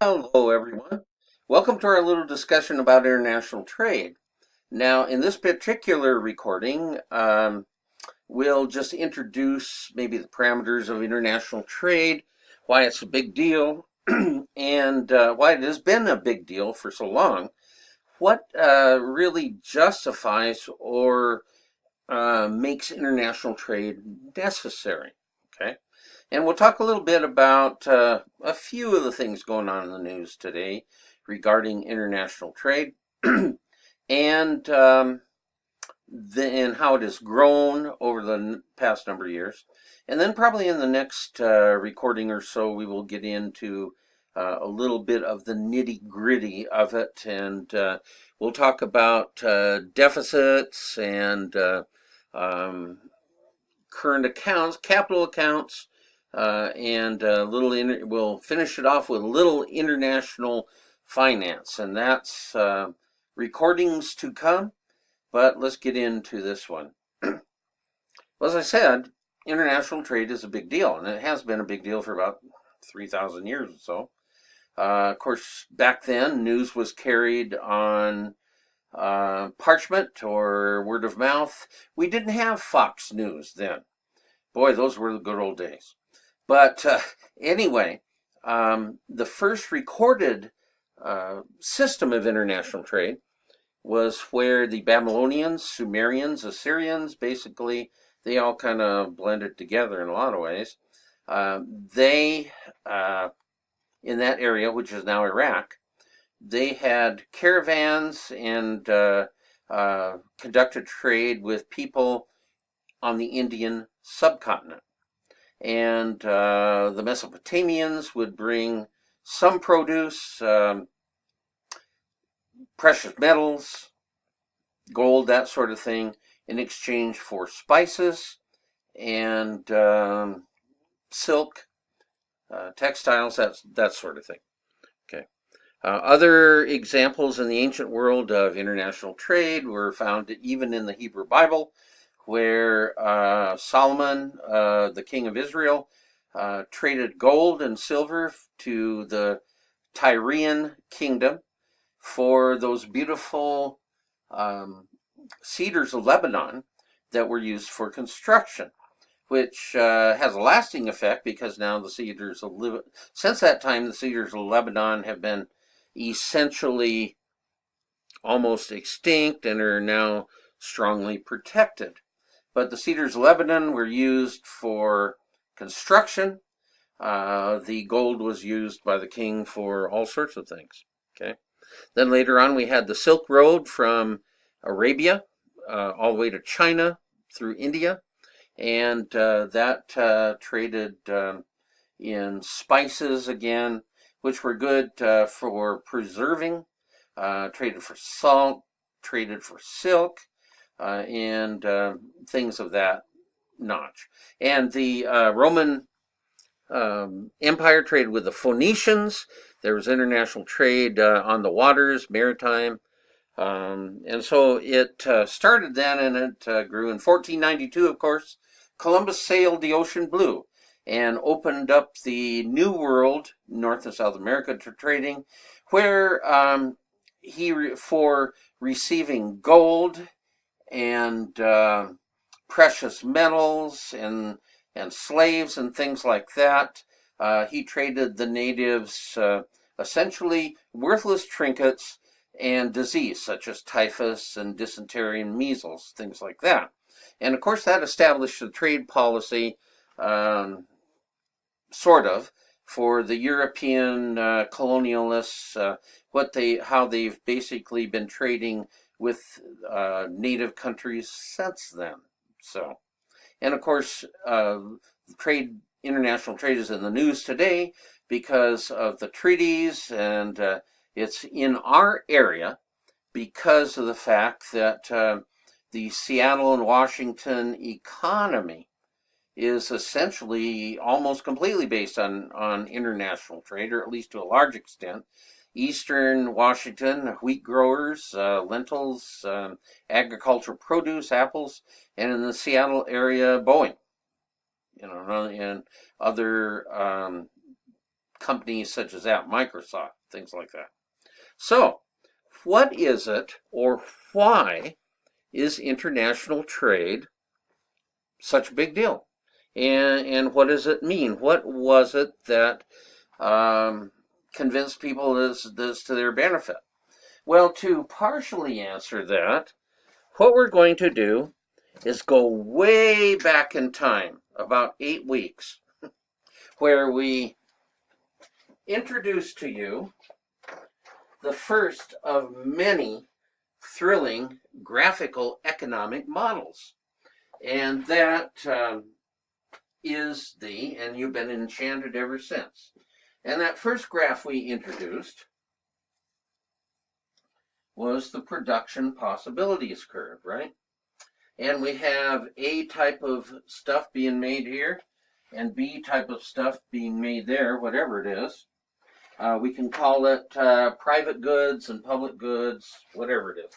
Hello, everyone. Welcome to our little discussion about international trade. Now, in this particular recording, we'll just introduce maybe the parameters of international trade, why it's a big deal, and why it has been a big deal for so long, what really justifies or makes international trade necessary. Okay. And we'll talk a little bit about a few of the things going on in the news today regarding international trade and and how it has grown over the past number of years. And then probably in the next recording or so, we will get into a little bit of the nitty gritty of it. And we'll talk about deficits and current accounts, capital accounts, and we'll finish it off with a little international finance, and that's recordings to come. But let's get into this one. Well, as I said, international trade is a big deal, and it has been a big deal for about 3,000 years or so. Of course, back then, news was carried on parchment or word of mouth. We didn't have Fox News then. Boy, those were the good old days. But anyway, the first recorded system of international trade was where the Babylonians, Sumerians, Assyrians, basically, they all kind of blended together in a lot of ways. They, in that area, which is now Iraq, they had caravans and conducted trade with people on the Indian subcontinent. And the Mesopotamians would bring some produce, precious metals, gold, that sort of thing, in exchange for spices and silk, textiles, that sort of thing. Okay. Other examples in the ancient world of international trade were found even in the Hebrew Bible, where Solomon, the king of Israel, traded gold and silver to the Tyrian kingdom for those beautiful cedars of Lebanon that were used for construction, which has a lasting effect because now the cedars of since that time, the cedars of Lebanon have been essentially almost extinct and are now strongly protected. But the cedars of Lebanon were used for construction. The gold was used by the king for all sorts of things. Okay. Then later on, we had the Silk Road from Arabia all the way to China through India, and that traded in spices again, which were good for preserving, traded for salt, traded for silk, and things of that notch. And the Roman Empire traded with the Phoenicians. There was international trade on the waters, maritime. And so it started then, and it grew. In 1492, of course, Columbus sailed the ocean blue and opened up the New World, North and South America, to trading, where for receiving gold and precious metals and slaves and things like that. He traded the natives essentially worthless trinkets and disease such as typhus and dysentery and measles, things like that. And of course that established a trade policy, sort of, for the European colonialists, how they've basically been trading with native countries since then. So, and of course, international trade is in the news today because of the treaties, and it's in our area because of the fact that the Seattle and Washington economy is essentially almost completely based on international trade, or at least to a large extent. Eastern Washington, wheat growers, lentils, agricultural produce, apples, and in the Seattle area, Boeing, and other companies such as that, Microsoft, things like that. So, what is it, or why is international trade such a big deal? And what does it mean? What was it that convinced people this to their benefit? Well, to partially answer that, what we're going to do is go way back in time, about 8 weeks, where we introduce to you the first of many thrilling graphical economic models. And that is and you've been enchanted ever since. And that first graph we introduced was the production possibilities curve, right? And we have A type of stuff being made here and B type of stuff being made there, whatever it is. We can call it private goods and public goods, whatever it is.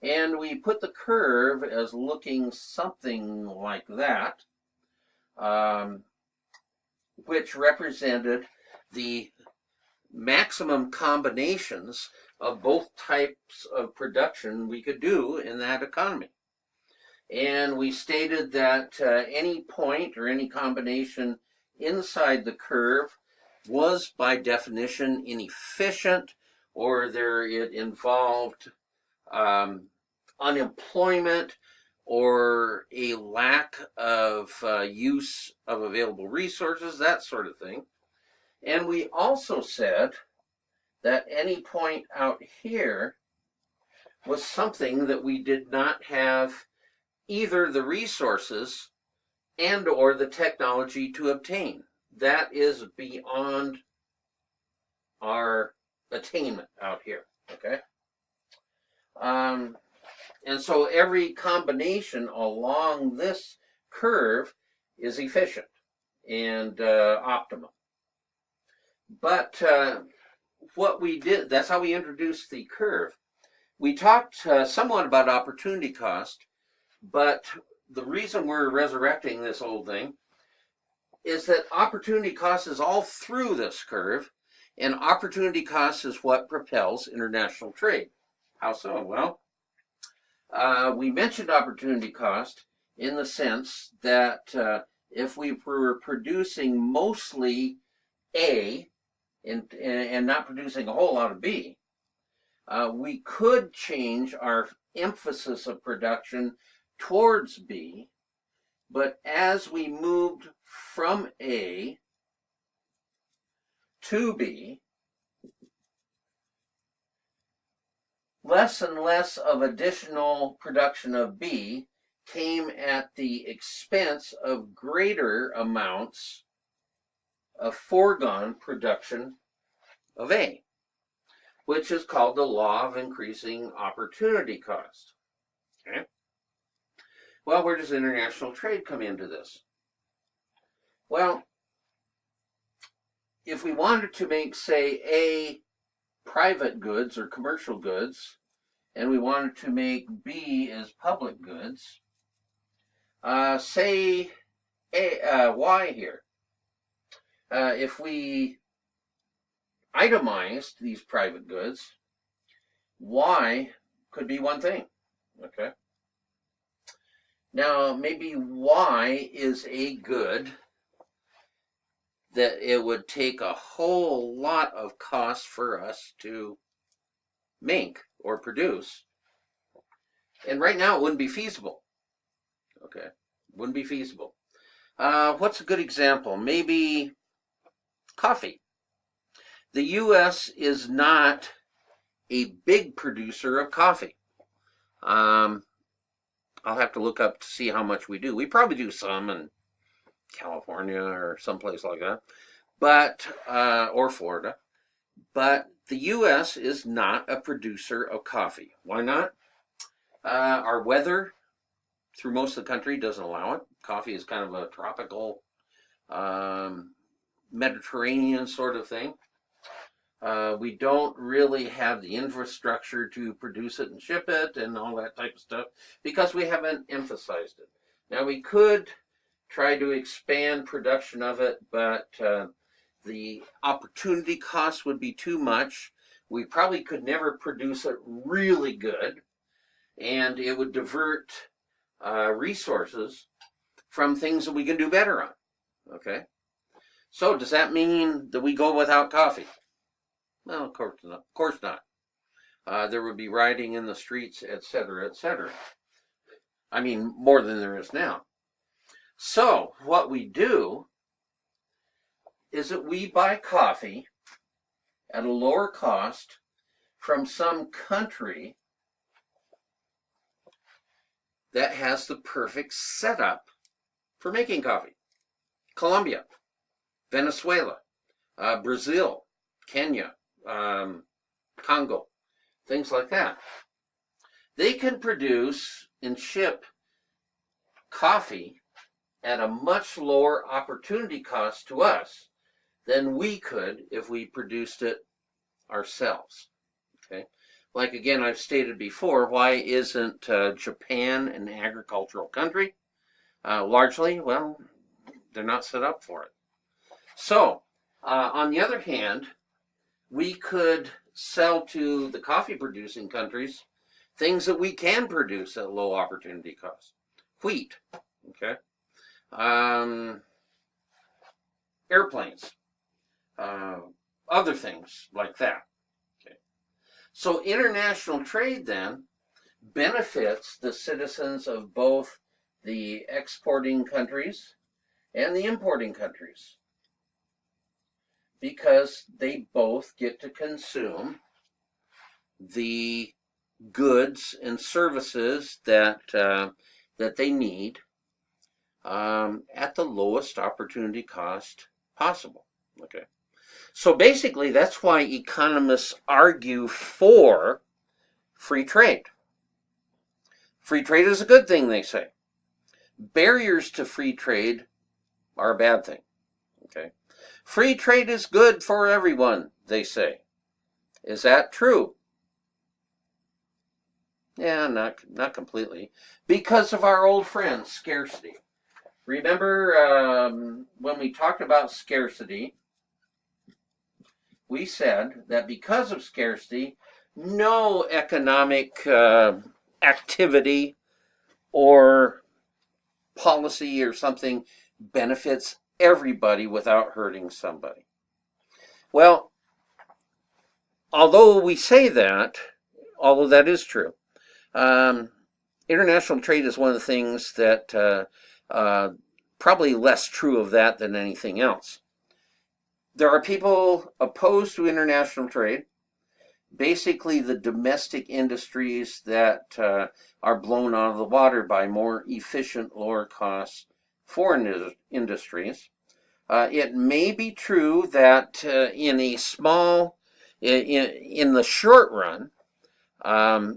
And we put the curve as looking something like that, which represented the maximum combinations of both types of production we could do in that economy. And we stated that any point or any combination inside the curve was by definition inefficient, or it involved unemployment or a lack of use of available resources, that sort of thing. And we also said that any point out here was something that we did not have either the resources and or the technology to obtain. That is beyond our attainment out here, okay? And so every combination along this curve is efficient and optimal. But what we did, that's how we introduced the curve. We talked somewhat about opportunity cost, but the reason we're resurrecting this old thing is that opportunity cost is all through this curve, and opportunity cost is what propels international trade. How so? Well, we mentioned opportunity cost in the sense that if we were producing mostly A and not producing a whole lot of B, we could change our emphasis of production towards B, but as we moved from A to B, less and less of additional production of B came at the expense of greater amounts of foregone production of A, which is called the law of increasing opportunity cost. Okay? Well, where does international trade come into this? Well, if we wanted to make, say, A private goods or commercial goods, and we wanted to make B as public goods, say Y here. If we itemized these private goods, Y could be one thing, okay? Now, maybe Y is a good that it would take a whole lot of cost for us to make or produce. And right now it wouldn't be feasible. Okay, wouldn't be feasible. What's a good example? Maybe coffee. The U.S. is not a big producer of coffee. I'll have to look up to see how much we do. We probably do some in California or someplace like that, but or Florida. But the U.S. is not a producer of coffee. Why not? Our weather through most of the country doesn't allow it. Coffee is kind of a tropical, Mediterranean sort of thing. We don't really have the infrastructure to produce it and ship it and all that type of stuff because we haven't emphasized it. Now, we could try to expand production of it, but the opportunity cost would be too much. We probably could never produce it really good, and it would divert resources from things that we can do better on. Okay? So does that mean that we go without coffee? Well, of course not. Of course not. There would be rioting in the streets, etc., etc. I mean, more than there is now. So what we do is that we buy coffee at a lower cost from some country that has the perfect setup for making coffee. Colombia, Venezuela, Brazil, Kenya, Congo, things like that. They can produce and ship coffee at a much lower opportunity cost to us than we could if we produced it ourselves. Okay, like again, I've stated before, why isn't Japan an agricultural country? Largely, well, they're not set up for it. So, on the other hand, we could sell to the coffee producing countries things that we can produce at low opportunity cost. Wheat, okay? Airplanes, other things like that. Okay. So international trade then benefits the citizens of both the exporting countries and the importing countries, because they both get to consume the goods and services that they need at the lowest opportunity cost possible. Okay, so basically that's why economists argue for free trade. Free trade is a good thing, they say. Barriers to free trade are a bad thing. Okay, free trade is good for everyone, they say. Is that true? Yeah, not completely. Because of our old friend, scarcity. Remember when we talked about scarcity, we said that because of scarcity, no economic activity or policy or something benefits everybody without hurting somebody. Well, although we say that, although that is true, international trade is one of the things that probably less true of that than anything else. There are people opposed to international trade. Basically, the domestic industries that are blown out of the water by more efficient, lower cost foreign industries. It may be true that in the short run,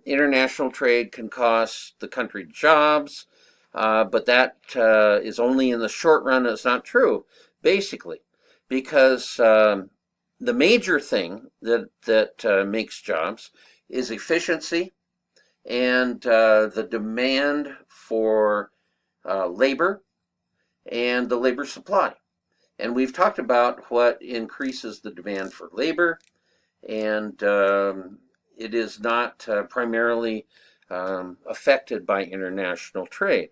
international trade can cost the country jobs, but that is only in the short run. It's not true, basically, because the major thing that makes jobs is efficiency and the demand for labor and the labor supply. And we've talked about what increases the demand for labor, and it is not primarily affected by international trade.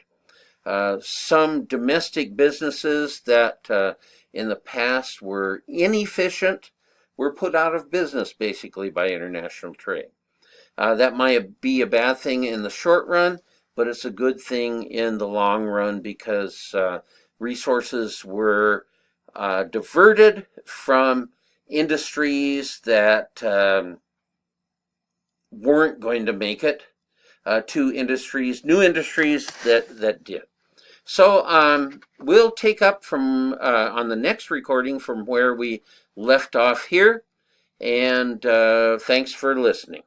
Some domestic businesses that in the past were inefficient were put out of business basically by international trade. That might be a bad thing in the short run, but it's a good thing in the long run because resources were diverted from industries that weren't going to make it to industries, new industries that did. So we'll take up from on the next recording from where we left off here, and thanks for listening.